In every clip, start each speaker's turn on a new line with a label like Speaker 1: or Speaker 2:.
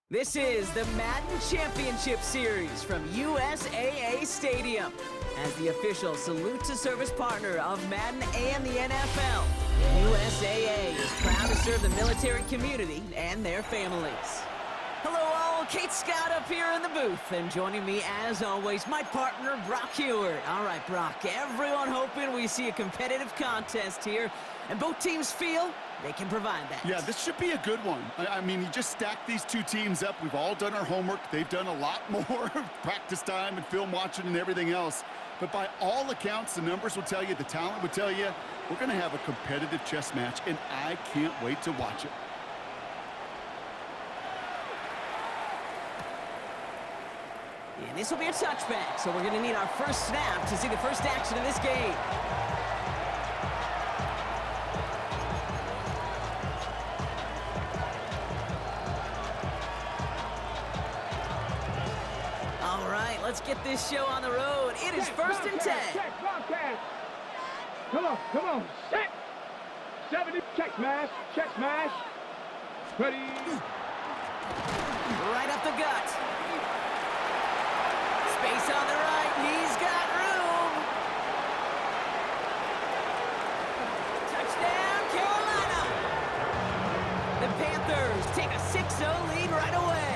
Speaker 1: This is the Madden Championship Series from USAA Stadium. As the official salute-to-service partner of Madden and the NFL, USAA is proud to serve the military community and their families. Hello all, Kate Scott up here in the booth, and joining me as always, my partner Brock Heward. All right, Brock, everyone hoping we see a competitive contest here, and both teams feel they can provide that.
Speaker 2: Yeah, this should be a good one. I mean, you just stack these two teams up. We've all done our homework. They've done a lot more practice time and film watching and everything else. But by all accounts, the numbers will tell you, the talent would tell you, we're going to have a competitive chess match, and I can't wait to watch it.
Speaker 1: And this will be a touchback, so we're going to need our first snap to see the first action of this game. All right, let's get this show on the road. It is first and 10.
Speaker 3: Come on, set. 70, check smash. Ready.
Speaker 1: Right up the gut. Space on the right, he's got room. Touchdown, Carolina. The Panthers take a 6-0 lead right away.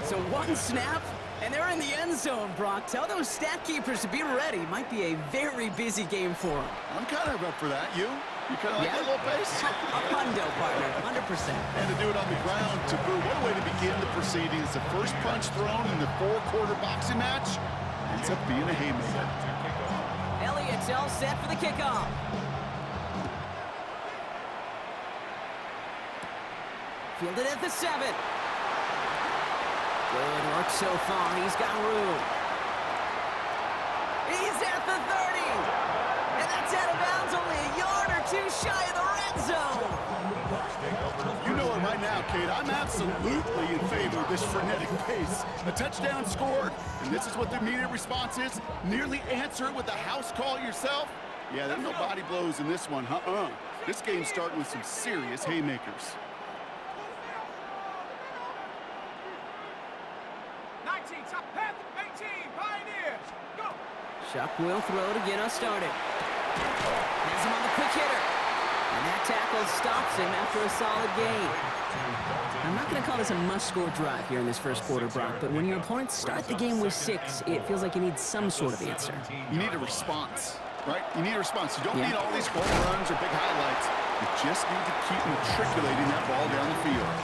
Speaker 1: So one snap, and they're in the end zone, Brock. Tell those stat keepers to be ready. Might be a very busy game for them.
Speaker 2: I'm kind of up for that. You kind of like that little pace?
Speaker 1: A hundo, partner, 100%.
Speaker 2: And to do it on the ground, to boot. What a way to begin the proceedings. The first punch thrown in the four-quarter boxing match ends up being a haymaker.
Speaker 1: Elliott's all set for the kickoff. Fielded at the 7. Good work so far. He's got room. He's at the 30. And that's out of bounds, only a yard or two shy of the red zone.
Speaker 2: You know it right now, Kate. I'm absolutely in favor of this frenetic pace. A touchdown scored, and this is what the immediate response is. Nearly answer it with a house call yourself. Yeah, there's no body blows in this one. This game's starting with some serious haymakers.
Speaker 3: 19, top half, 18, Pioneers, go!
Speaker 1: Shuck will throw to get us started. Has him on the quick hitter. And that tackle stops him after a solid gain. I'm not going to call this a must-score drive here in this first quarter, Brock, but when your opponents start the game with 6, it feels like you need some sort of answer.
Speaker 2: You need a response, right? You need a response. You don't need all these home runs or big highlights. You just need to keep matriculating that ball down the field.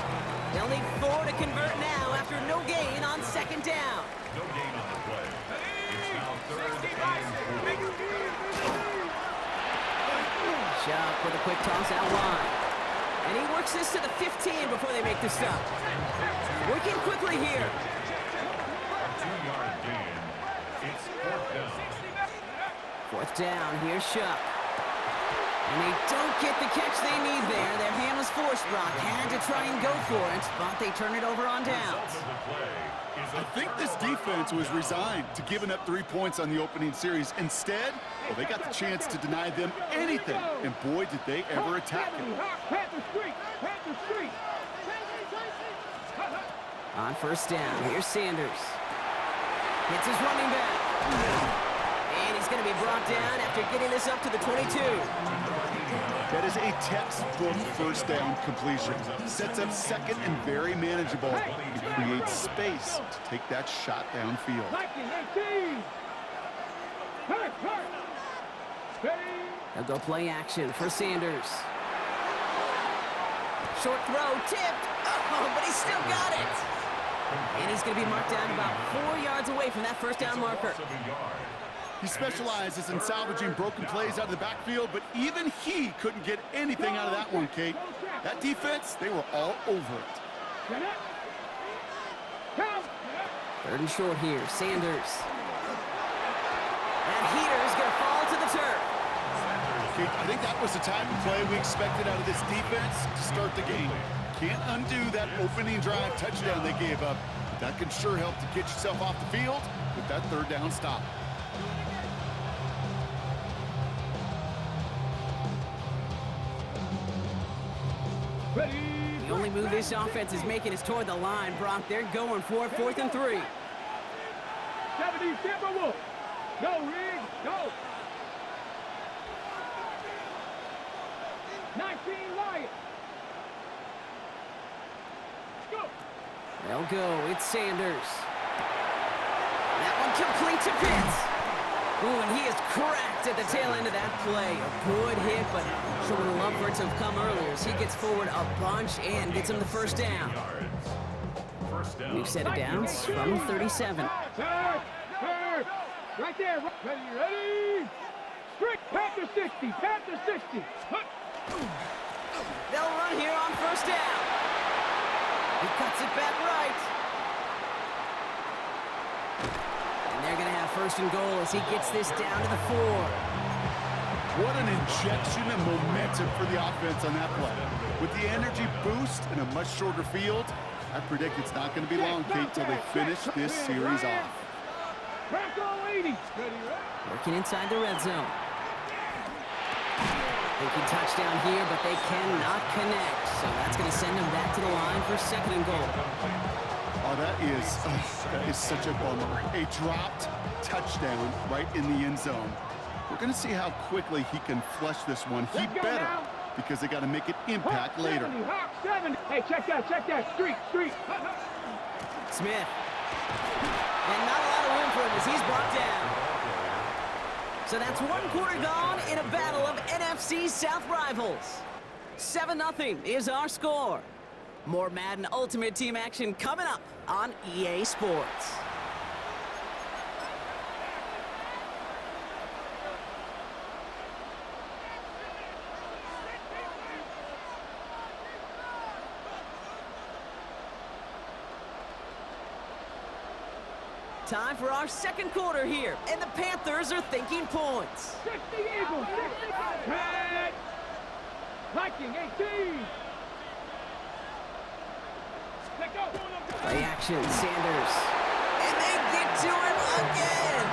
Speaker 1: They'll need 4 to convert now after no gain on second down.
Speaker 4: No gain on the play. It's now third and 4.
Speaker 1: Shuck with a quick toss out wide. And he works this to the 15 before they make the stop. Working quickly here.
Speaker 4: 2-yard gain. It's fourth down.
Speaker 1: Fourth down, here's Shuck. And they don't get the catch they need there. Their hand was forced, Brock. Had to try and go for it, but they turn it over on downs.
Speaker 2: I think this defense was resigned to giving up 3 points on the opening series. Instead, well, they got the chance to deny them anything. And boy, did they ever attack it.
Speaker 3: Panther Street!
Speaker 1: On first down, here's Sanders. Hits his running back. And he's going to be brought down after getting this up to the 22.
Speaker 2: That is a textbook first down completion. Sets up second and very manageable. It creates space to take that shot downfield.
Speaker 3: 19, 18!
Speaker 1: They'll go play action for Sanders. Short throw, tipped. Oh, but he still got it. And he's going to be marked down about 4 yards away from that first down marker.
Speaker 2: He specializes in salvaging broken plays out of the backfield, but even he couldn't get anything out of that one, Kate. That defense, they were all over it.
Speaker 1: 3rd and short here, Sanders. That heater is going to fall to the turf.
Speaker 2: Kate, I think that was the type of play we expected out of this defense to start the game. Can't undo that opening drive touchdown they gave up, but that can sure help to get yourself off the field with that 3rd down stop.
Speaker 3: Ready,
Speaker 1: The only move this offense is making is toward the line, Brock. They're going for it, 4th and 3.
Speaker 3: 70 Timberwolves. Go, Riggs, go. 19 Lions. Go.
Speaker 1: They'll go. It's Sanders. That one complete to Pitts. Ooh, and he is cracked at the tail end of that play. A good hit, but sure would have loved for it to have come earlier as he gets forward a bunch and gets him the first down. New set of downs from 37.
Speaker 3: Third. Right there. Ready. Strict. Panther 60. Panther 60.
Speaker 1: They'll run here on first down. He cuts it back right. And they're going to have 1st and goal as he gets this down to the 4.
Speaker 2: What an injection of momentum for the offense on that play. With the energy boost in a much shorter field, I predict it's not going to be long, Kate, till they finish this series off.
Speaker 1: Working inside the red zone. Thinking touchdown here, but they cannot connect. So that's going to send them back to the line for 2nd and goal.
Speaker 2: Oh, that is such a bummer. A dropped touchdown right in the end zone. We're going to see how quickly he can flush this one. He better, because they got to make it impact later.
Speaker 3: Hey, check that. Street.
Speaker 1: Smith. And not a lot of room for him as he's brought down. So that's 1 quarter gone in a battle of NFC South rivals. 7-0 is our score. More Madden Ultimate Team action coming up on EA Sports. Time for our 2nd quarter here, and the Panthers are thinking points.
Speaker 3: 60 Eagles, 60. Red. Viking 18. Let go.
Speaker 1: Play action, Sanders. And they get to him again.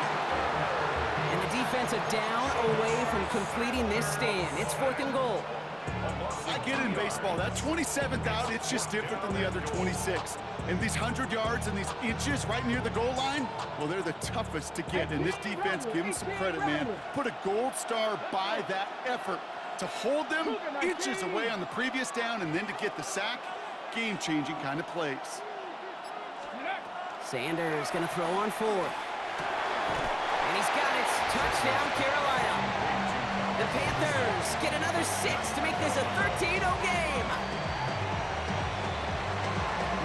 Speaker 1: And the defense are down away from completing this stand. It's 4th and goal.
Speaker 2: I get it in baseball. That 27th out, it's just different than the other 26. And these 100 yards and these inches right near the goal line, well, they're the toughest to get. And this defense, give them some credit, man. Put a gold star by that effort to hold them inches away on the previous down and then to get the sack. Game-changing kind of plays.
Speaker 1: Sanders going to throw on 4th. And he's got it. Touchdown, Carolina. The Panthers get another 6 to make this a 13-0 game.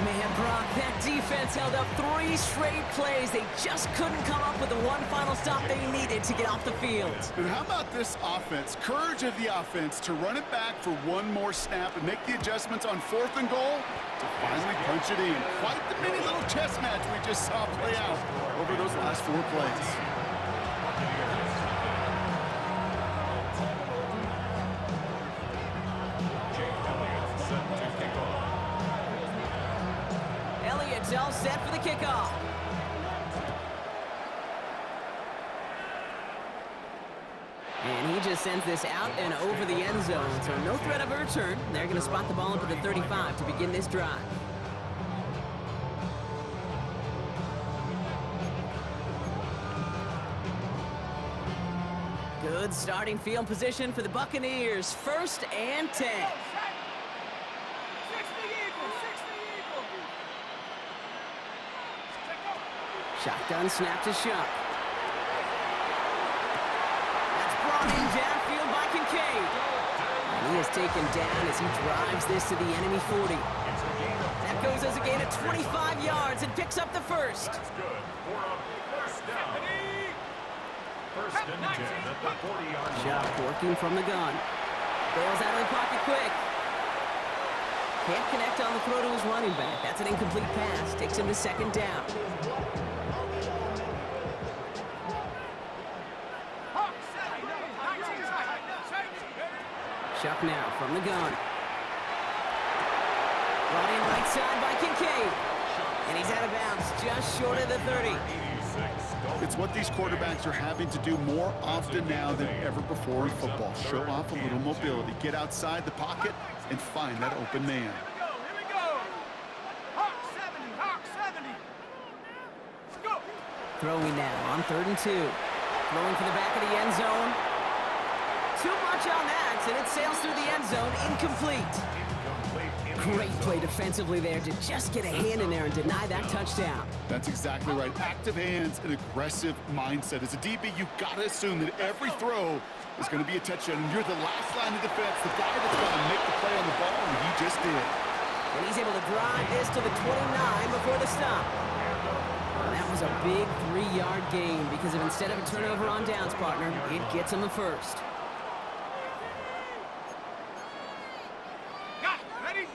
Speaker 1: Man, Brock, that defense held up 3 straight plays. They just couldn't come up with the one final stop they needed to get off the field.
Speaker 2: And how about this offense? Courage of the offense to run it back for one more snap and make the adjustments on 4th and goal to finally punch it in. Quite the mini little chess match we just saw play out over those last 4 plays.
Speaker 1: Elliott's all set for the kickoff. And he just sends this out and over the end zone, so no threat of a return. They're going to spot the ball up at the 35 to begin this drive. Good starting field position for the Buccaneers. 1st and 10. Shotgun snap to Shuck. That's brought in downfield by Kincaid. And he is taken down as he drives this to the enemy 40. That goes as a gain of 25 yards and picks up the 1st.
Speaker 4: That's good for a first down. First and 10 at the 40-yard line.
Speaker 1: Shuck working from the gun. Bails out of the pocket quick. Can't connect on the throw to his running back. That's an incomplete pass. Takes him to 2nd down. Shuck now from the gun. Brought in right side by Kincaid. And he's out of bounds just short of the 30.
Speaker 2: It's what these quarterbacks are having to do more often now than ever before in football. Show off a little mobility. Get outside the pocket and find that open man.
Speaker 1: Throwing now on 3rd and 2. Throwing for the back of the end zone. Too much on that, and it sails through the end zone, incomplete. Great play defensively there to just get a hand in there and deny that touchdown.
Speaker 2: That's exactly right. Active hands and aggressive mindset. As a DB, you've got to assume that every throw is going to be a touchdown. And you're the last line of defense, the guy that's going to make the play on the ball, and he just did.
Speaker 1: And he's able to drive this to the 29 before the stop. Well, that was a big 3-yard gain because of instead of a turnover on downs, partner, it gets him the first.
Speaker 3: Got it. Ready?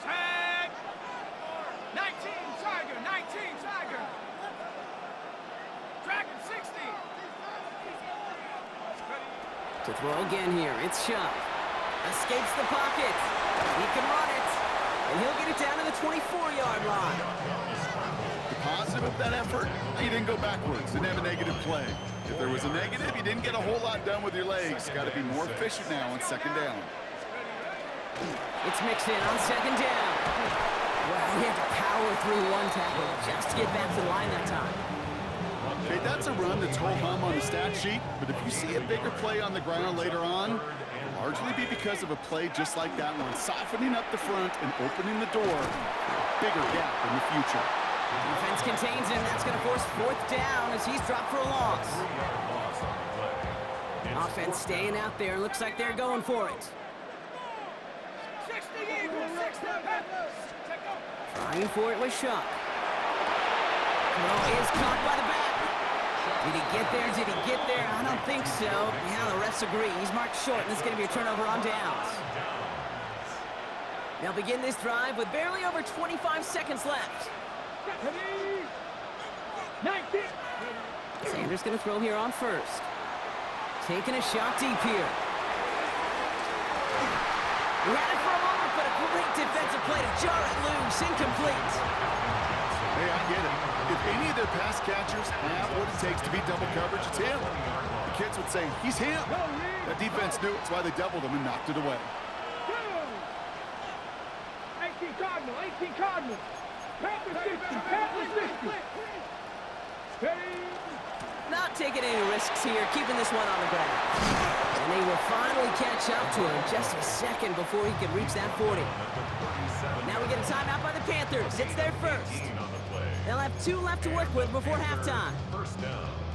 Speaker 3: Set. 19 Tiger. 19 Tiger. Dragon 60. Ready?
Speaker 1: To throw again here, it's Shuck. Escapes the pocket. He can run it. And he'll get it down to the 24-yard line.
Speaker 2: The positive of that effort, he didn't go backwards, didn't have a negative play. If there was a negative, you didn't get a whole lot done with your legs. Got to be more efficient now on 2nd down.
Speaker 1: It's mixed in on 2nd down. Well, he had to power through one tackle just to get back to the line that time.
Speaker 2: Okay, that's a run that's whole hum on the stat sheet, but if you see a bigger play on the ground later on, it'll largely be because of a play just like that one, softening up the front and opening the door for a bigger gap in the future.
Speaker 1: Defense contains him. That's going to force 4th down as he's dropped for a loss. Offense staying out there. Looks like they're going for it.
Speaker 3: 60 Eagles. 60 Panthers. Take over.
Speaker 1: Trying for it with Shuck. Throw is caught by the back. Did he get there? Did he get there? I don't think so. Yeah, the refs agree. He's marked short, and this is going to be a turnover on downs. They'll begin this drive with barely over 25 seconds left.
Speaker 3: 19.
Speaker 1: Sanders going to throw here on 1st. Taking a shot deep here. We had it for a moment, but a great defensive play to jar it loose. Incomplete.
Speaker 2: Hey, I get it. If any of their pass catchers have what it takes to beat double coverage, it's him. The kids would say, he's him. That defense knew it's why they doubled him and knocked it away.
Speaker 3: 18 Cardinal. 18 Cardinal. Panthers 60. Panthers 60.
Speaker 1: Not taking any risks here, keeping this one on the ground. And they will finally catch up to him just a second before he could reach that 40. Now we get a timeout by the Panthers. It's their first. They'll have 2 left to work with before halftime.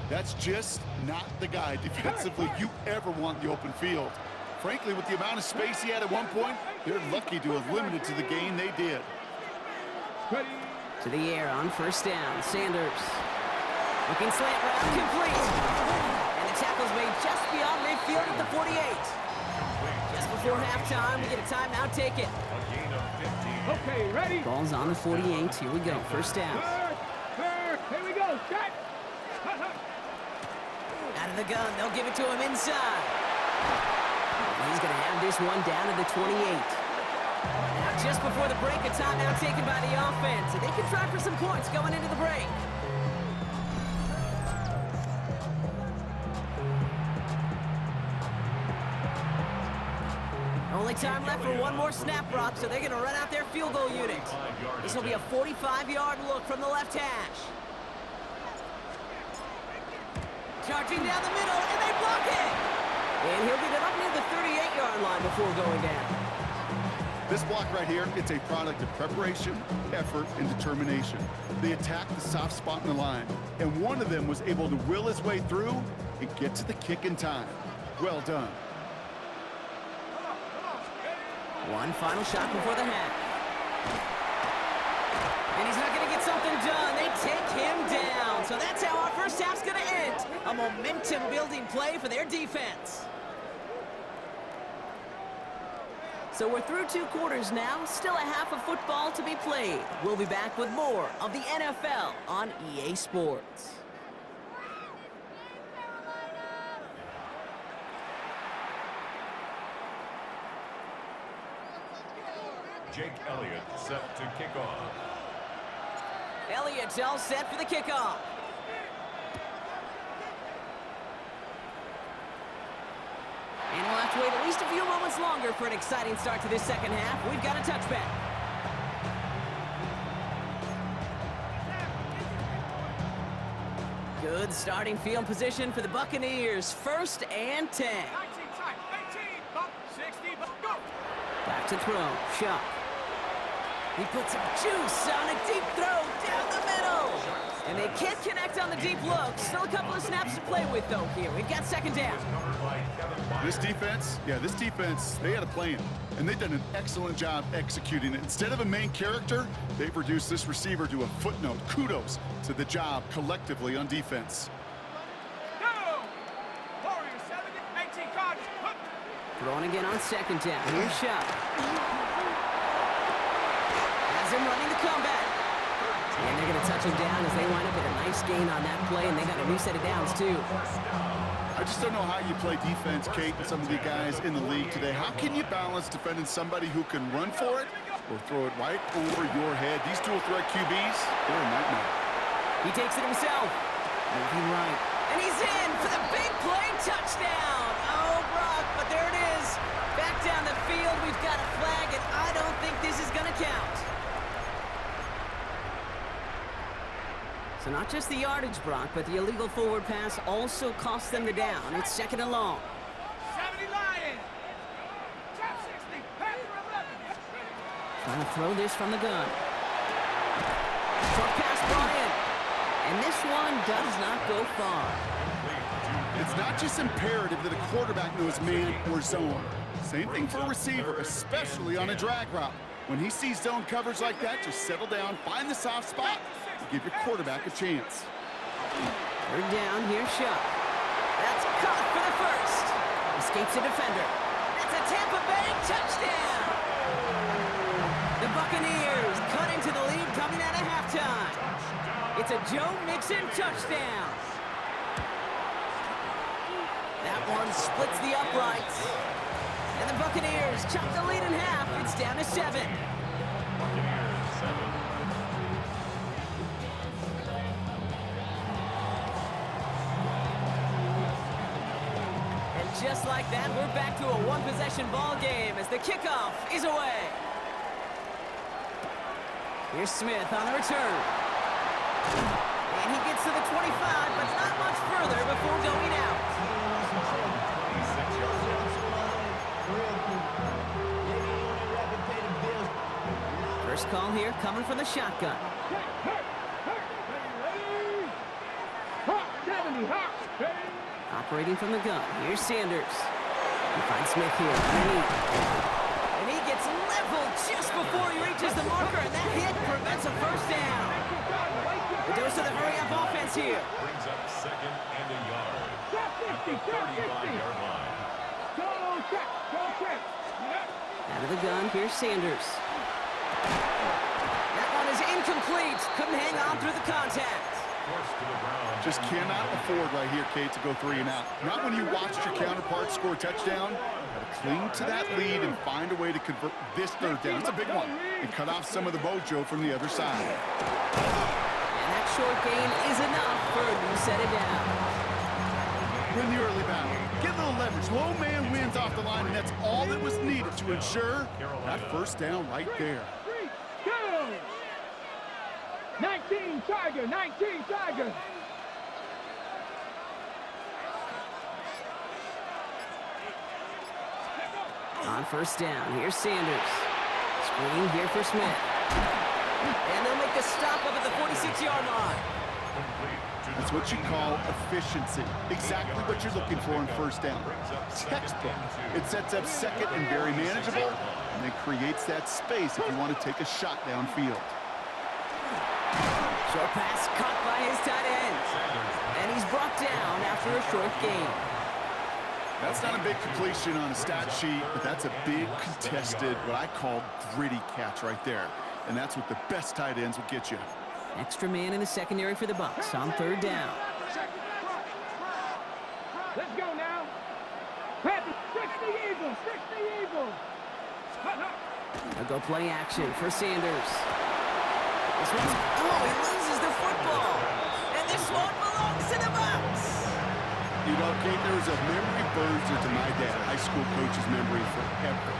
Speaker 2: That's just not the guy defensively you ever want in the open field. Frankly, with the amount of space he had at one point, they're lucky to have limited to the gain they did.
Speaker 1: To the air on 1st down. Sanders. Looking slant route, complete. And the tackle's made just beyond midfield at the 48. Just before halftime, we get a timeout, take it.
Speaker 3: Okay, ready?
Speaker 1: Ball's on the 48. Here we go. 1st down.
Speaker 3: Here we go. Shot.
Speaker 1: Out of the gun. They'll give it to him inside. And he's going to have this one down to the 28. Now, just before the break, a timeout taken by the offense. And they can try for some points going into the break. Only time left for one more snap, Brock, so they're going to run out their field goal unit. This will be a 45-yard look from the left hash. Charging down the middle, and they block it! And he'll get it up near the 38-yard line before going down.
Speaker 2: This block right here, it's a product of preparation, effort, and determination. They attacked the soft spot in the line, and one of them was able to will his way through and get to the kick in time. Well done.
Speaker 1: One final shot before the half. And he's not going to get something done. They take him down. So that's how our first half's going to end. A momentum-building play for their defense. So we're through 2 quarters now. Still a half of football to be played. We'll be back with more of the NFL on EA Sports.
Speaker 4: Jake Elliott set to kick off.
Speaker 1: Elliott's all set for the kickoff. And we'll have to wait at least a few moments longer for an exciting start to this second half. We've got a touchback. Good starting field position for the Buccaneers. 1st and 10.
Speaker 3: 19 time, 18, bump, 60, bump, go!
Speaker 1: Back to throw. Shuck. He puts some juice on a deep throw down the middle. And they can't connect on the deep look. Still a couple of snaps to play with, though, here. We've got 2nd down.
Speaker 2: This defense, they had a plan. And they've done an excellent job executing it. Instead of a main character, they've reduced this receiver to a footnote. Kudos to the job collectively on defense.
Speaker 3: Go! Warriors 70, 18 cards, hook!
Speaker 1: Throwing again on 2nd down. Here's Shuck. Has him running the comeback. And they're going to touch him down as they wind up with a nice gain on that play, and they got a new set of downs, too.
Speaker 2: I just don't know how you play defense, Kate, and some of the guys in the league today. How can you balance defending somebody who can run for it or throw it right over your head? These dual threat QBs, they're a nightmare.
Speaker 1: He takes it himself. Moving right. And he's in for the big play touchdown. Oh, Brock, but there it is. Back down the field, we've got a flag, and I don't think this is going to count. So not just the yardage, Brock, but the illegal forward pass also cost them the down. It's 2nd and long.
Speaker 3: 70 Lions! Top 60, Panther 11.
Speaker 1: Trying to throw this from the gun. Short pass brought in. And this one does not go far.
Speaker 2: It's not just imperative that a quarterback knows man or zone. Same thing for a receiver, especially on a drag route. When he sees zone coverage like that, just settle down, find the soft spot, and give your quarterback a chance.
Speaker 1: 3rd down, here's Shuck. That's caught for the 1st. Escapes a defender. That's a Tampa Bay touchdown. The Buccaneers cut into the lead coming out of halftime. It's a Joe Mixon touchdown. That one splits the uprights. And the Buccaneers chop the lead in half. It's down to 7.
Speaker 4: Buccaneers 7.
Speaker 1: And just like that, we're back to a one-possession ball game as the kickoff is away. Here's Smith on the return. And he gets to the 25, but not much further before going out. First call here coming from the shotgun. Operating from the gun. Here's Sanders. He finds Smith here. And he gets leveled just before he reaches the marker, and that hit prevents a 1st down. The dose of the hurry-up offense here.
Speaker 4: Brings up 2nd and a yard. At the 35-yard line.
Speaker 1: Out of the gun, here's Sanders. That one is incomplete. Couldn't hang on through the contact.
Speaker 4: Forced to the ground.
Speaker 2: Just cannot afford right here, Kate, to go 3 and out. Not when you watched your counterpart score a touchdown. Got to cling to that lead and find a way to convert this 3rd down. It's a big one. And cut off some of the mojo from the other side.
Speaker 1: And that short gain is enough for a new set of downs.
Speaker 2: Win the early battle. Get a little leverage. Low man wins off the line, and that's all that was needed to ensure that 1st down right there.
Speaker 3: 19 Tiger, 19 Tiger.
Speaker 1: On 1st down, here's Sanders. Screen here for Smith. And they'll make the stop up at the 46-yard line.
Speaker 2: That's what you call efficiency. Exactly what you're looking for in 1st down. Textbook. It sets up 2nd and very manageable, and then creates that space if you want to take a shot downfield.
Speaker 1: Short pass caught by his tight end. And he's brought down after a short gain.
Speaker 2: That's not a big completion on a stat sheet, but that's a big contested, what I call gritty catch right there. And that's what the best tight ends will get you.
Speaker 1: Extra man in the secondary for the Bucs on 3rd down.
Speaker 3: Let's go now. Panther, 60 Eagles, 60 Eagles.
Speaker 1: They'll go play action for Sanders. This one's, he loses the football. And this one belongs to the Bucs.
Speaker 2: You know, Kate, there was a memory burns into my dad, high school coach's memory forever.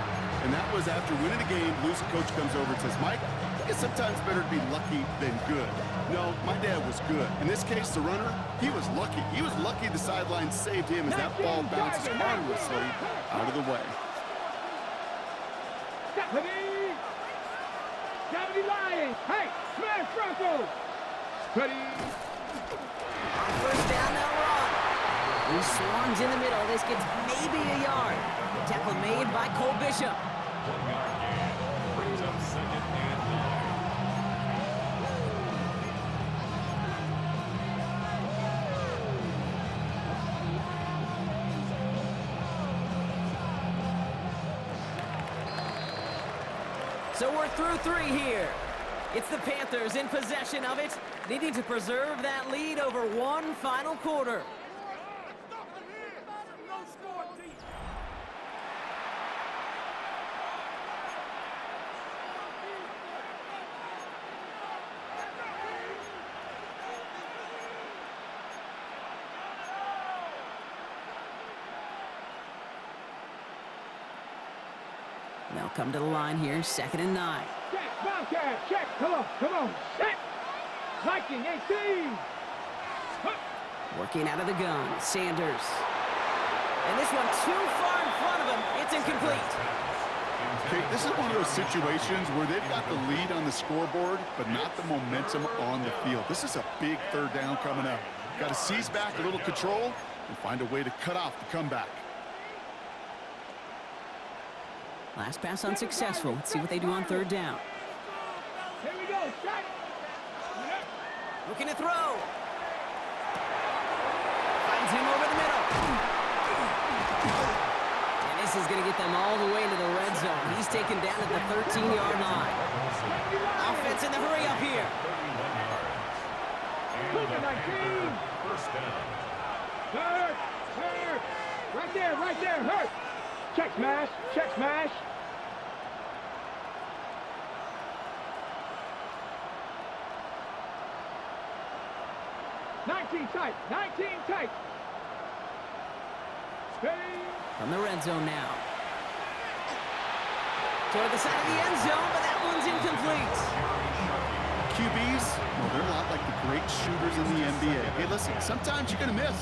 Speaker 2: And that was after winning a game, losing coach comes over and says, Mike, think it's sometimes better to be lucky than good. No, my dad was good. In this case, the runner, he was lucky. He was lucky the sideline saved him as that ball bounces harmlessly out of the way.
Speaker 3: Gravity Lions. Hey, smash Broncos. Ready.
Speaker 1: On first down, they'll run. He swarms in the middle. This gets maybe a yard. Tackle made by Cole Bishop.
Speaker 4: 1 yard gain. Brings up 2nd and 9.
Speaker 1: So we're through 3 here. It's the Panthers in possession of it, needing to preserve that lead over one final quarter. They'll come to the line here, 2nd and 9.
Speaker 3: Check, Bobcat, check. Come on, check. Viking 18.
Speaker 1: Working out of the gun, Sanders. And this one too far in front of him. It's incomplete.
Speaker 2: Okay, this is one of those situations where they've got the lead on the scoreboard, but not the momentum on the field. This is a big 3rd down coming up. Got to seize back a little control and find a way to cut off the comeback.
Speaker 1: Last pass unsuccessful. Let's see what they do on 3rd down.
Speaker 3: Here we go, check.
Speaker 1: Looking to throw. Finds him over the middle. And this is going to get them all the way into the red zone. He's taken down at the 13-yard line. Offense in the hurry up here.
Speaker 3: 19.
Speaker 4: First down.
Speaker 3: Hurt. Right there, hurt. Check smash. 19 tight.
Speaker 1: From the red zone now. Toward the side of the end zone, but that one's incomplete.
Speaker 2: QBs, well, they're a lot like the great shooters in the NBA. Hey, listen, sometimes you're going to miss.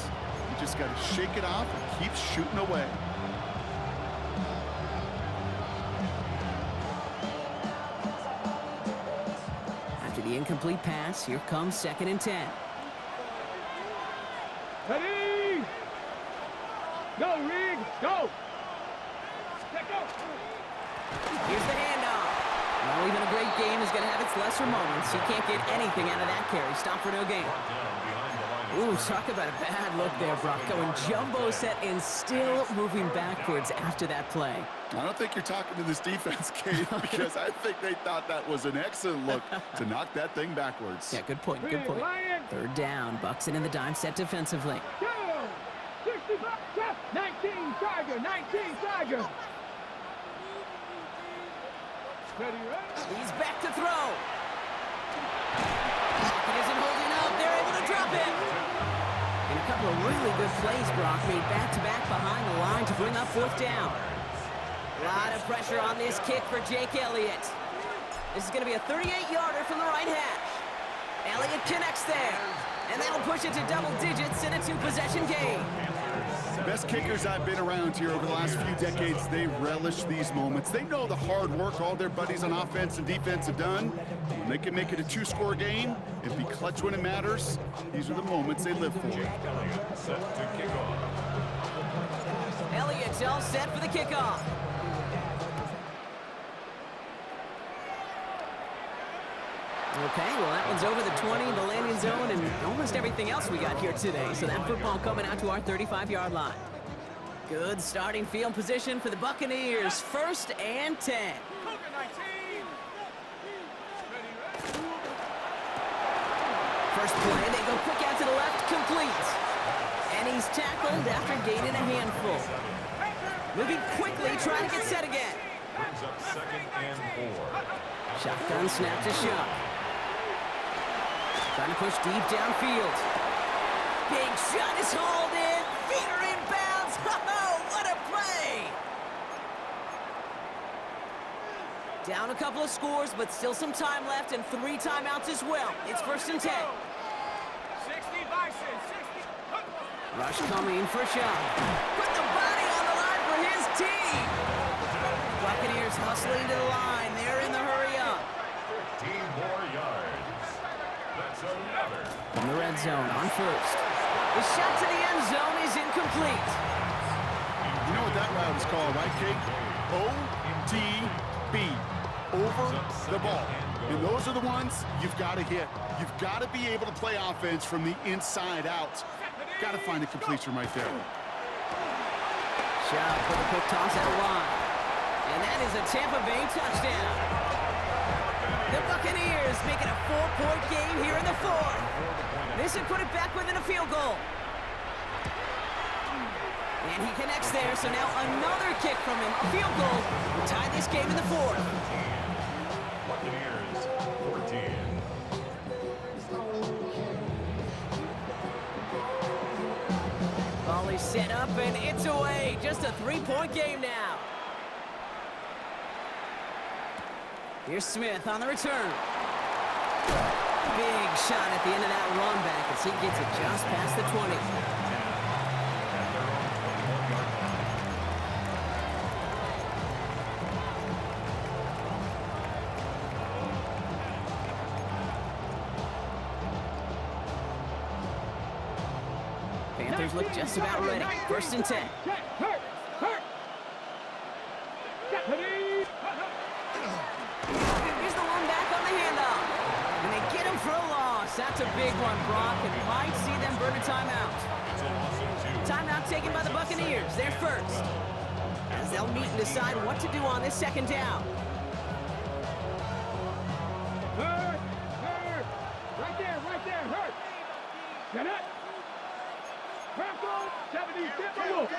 Speaker 2: You just got to shake it off and keep shooting away.
Speaker 1: After the incomplete pass, here comes 2nd and 10.
Speaker 3: Ready? Go, Rig, go. Let go.
Speaker 1: Here's the handoff. Well, even a great game is going to have its lesser moments. You can't get anything out of that carry. Stop for no gain. Ooh, talk about a bad look there, Brock. Going jumbo set and still moving backwards after that play.
Speaker 2: I don't think you're talking to this defense, Kate, because I think they thought that was an excellent look to knock that thing backwards.
Speaker 1: Yeah, good point, good point. 3rd down, Bucks it in the dime set defensively.
Speaker 3: Go! 65, 19 Tiger. Ready, right?
Speaker 1: He's back to throw. Pocket isn't holding up. They're able to drop it. And a couple of really good plays, Brock, made back-to-back behind the line to bring up 4th down. A lot of pressure on this kick for Jake Elliott. This is going to be a 38-yarder from the right hash. Elliott connects there. And that'll push it to double digits in a 2-possession game.
Speaker 2: Best kickers I've been around here over the last few decades, they relish these moments. They know the hard work all their buddies on offense and defense have done. When they can make it a 2-score game and be clutch when it matters, these are the moments they live for.
Speaker 4: Elliott set to kick off.
Speaker 1: Elliott's all set for the kickoff. Okay, well, that one's over the 20, the landing zone, and almost everything else we got here today. So that football coming out to our 35-yard line. Good starting field position for the Buccaneers. 1st and 10. First play, they go quick out to the left, complete. And he's tackled after gaining a handful. Moving quickly, trying to get set again.
Speaker 4: Brings up 2nd and 4.
Speaker 1: Shotgun snap to Shuck. Trying to push deep downfield. Big shot is hauled in. Feet are inbounds. Oh, what a play! Down a couple of scores, but still some time left and 3 timeouts as well. It's 1st and 10.
Speaker 3: 60 Bison, 60.
Speaker 1: Rush coming for a shot. Put the body on the line for his team. Buccaneers hustling to the line. They're in the hurry up.
Speaker 4: 15 more yards. That's another.
Speaker 1: From the red zone on 1st. The shot to the end zone is incomplete.
Speaker 2: You know what that route is called, right, Kate? OTB. Over the ball. And those are the ones you've got to hit. You've got to be able to play offense from the inside out. Got to find a completion right there.
Speaker 1: Shot for the quick toss at line. And that is a Tampa Bay touchdown. The Buccaneers make it a 4-point game here in the 4th. This would put it back within a field goal. And he connects there, so now another kick from him. A field goal will tie this game in the 4th.
Speaker 4: Buccaneers 14.
Speaker 1: Ball is set up, and it's away. Just a 3-point game now. Here's Smith on the return. Big shot at the end of that run back as he gets it just past the 20. Panthers look just about ready. 1st and 10.
Speaker 3: Hurt.
Speaker 1: Here's the one back on the handoff. And they get him for a loss. That's a big one, Brock, and might see them burn a timeout. Timeout taken by the Buccaneers. They're first. As they'll meet and decide what to do on this 2nd down.
Speaker 3: Hurt. Right there, hurt. Get it. Purple, 70, Timberwolf.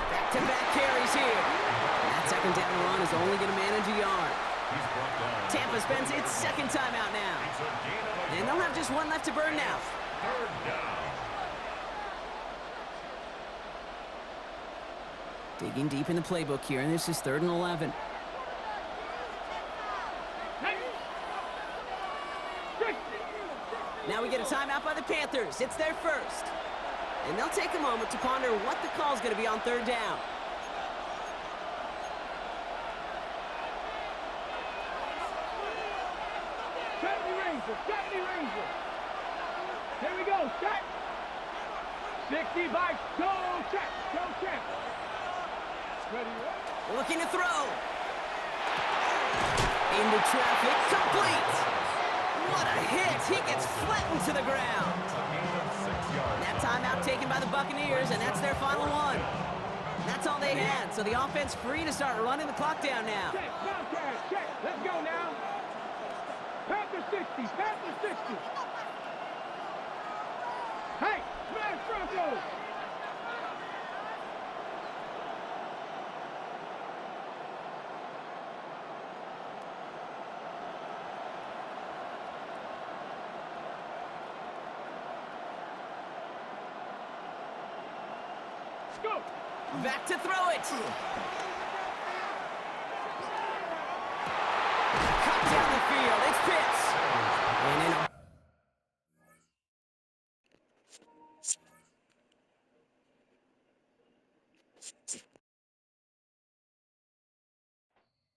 Speaker 1: Back-to-back carries here. That 2nd down run is only going to manage a yard. Tampa spends its 2nd timeout now. And they'll have just one left to burn now.
Speaker 4: 3rd down.
Speaker 1: Digging deep in the playbook here, and this is 3rd and 11. Now we get a timeout by the Panthers. It's their first. And they'll take a moment to ponder what the call's going to be on 3rd down.
Speaker 3: Ranger. Here we go, check. 60 by go check. Ready.
Speaker 1: Looking to throw. Into traffic, complete. What a hit. He gets flattened to the ground. That timeout taken by the Buccaneers, and that's their final one. That's all they had, so the offense free to start running the clock down now.
Speaker 3: Check. Let's go now. Panther 60. Hey, smash Broncos. Go.
Speaker 1: Back to throw it. Cut down the field. It's Pitts. And in a